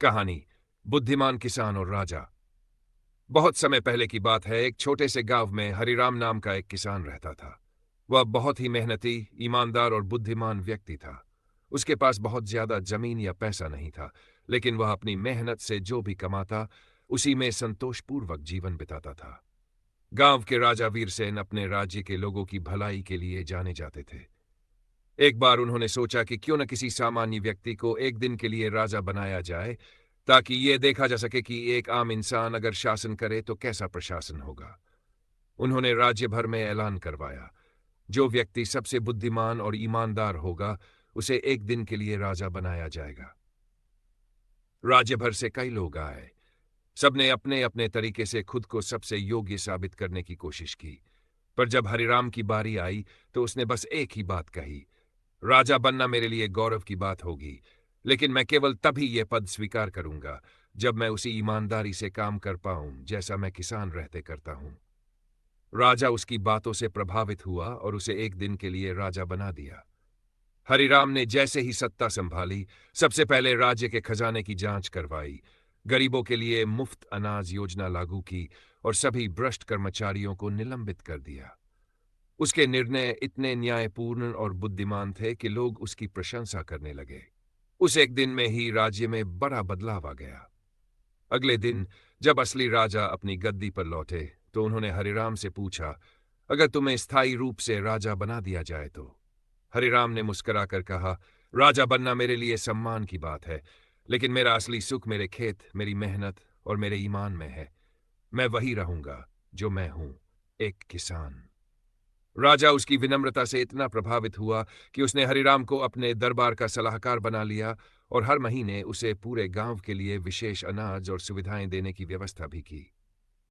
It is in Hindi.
कहानी बुद्धिमान किसान और राजा। बहुत समय पहले की बात है। एक छोटे से गांव में हरिराम नाम का एक किसान रहता था। वह बहुत ही मेहनती, ईमानदार और बुद्धिमान व्यक्ति था। उसके पास बहुत ज्यादा जमीन या पैसा नहीं था, लेकिन वह अपनी मेहनत से जो भी कमाता उसी में संतोषपूर्वक जीवन बिताता था। गांव के राजा वीरसेन अपने राज्य के लोगों की भलाई के लिए जाने जाते थे। एक बार उन्होंने सोचा कि क्यों न किसी सामान्य व्यक्ति को एक दिन के लिए राजा बनाया जाए, ताकि ये देखा जा सके कि एक आम इंसान अगर शासन करे तो कैसा प्रशासन होगा। उन्होंने राज्य भर में ऐलान करवाया, जो व्यक्ति सबसे बुद्धिमान और ईमानदार होगा उसे एक दिन के लिए राजा बनाया जाएगा। राज्य भर से कई लोग आए। सबने अपने अपने तरीके से खुद को सबसे योग्य साबित करने की कोशिश की। पर जब हरिराम की बारी आई तो उसने बस एक ही बात कही, राजा बनना मेरे लिए गौरव की बात होगी, लेकिन मैं केवल तभी यह पद स्वीकार करूंगा जब मैं उसी ईमानदारी से काम कर पाऊं जैसा मैं किसान रहते करता हूं। राजा उसकी बातों से प्रभावित हुआ और उसे एक दिन के लिए राजा बना दिया। हरिराम ने जैसे ही सत्ता संभाली, सबसे पहले राज्य के खजाने की जांच करवाई, गरीबों के लिए मुफ्त अनाज योजना लागू की और सभी भ्रष्ट कर्मचारियों को निलंबित कर दिया। उसके निर्णय इतने न्यायपूर्ण और बुद्धिमान थे कि लोग उसकी प्रशंसा करने लगे। उस एक दिन में ही राज्य में बड़ा बदलाव आ गया। अगले दिन जब असली राजा अपनी गद्दी पर लौटे तो उन्होंने हरिराम से पूछा, अगर तुम्हें स्थायी रूप से राजा बना दिया जाए तो? हरिराम ने मुस्कुराकर कहा, राजा बनना मेरे लिए सम्मान की बात है, लेकिन मेरा असली सुख मेरे खेत, मेरी मेहनत और मेरे ईमान में है। मैं वही रहूंगा जो मैं हूं, एक किसान। राजा उसकी विनम्रता से इतना प्रभावित हुआ कि उसने हरिराम को अपने दरबार का सलाहकार बना लिया और हर महीने उसे पूरे गांव के लिए विशेष अनाज और सुविधाएं देने की व्यवस्था भी की।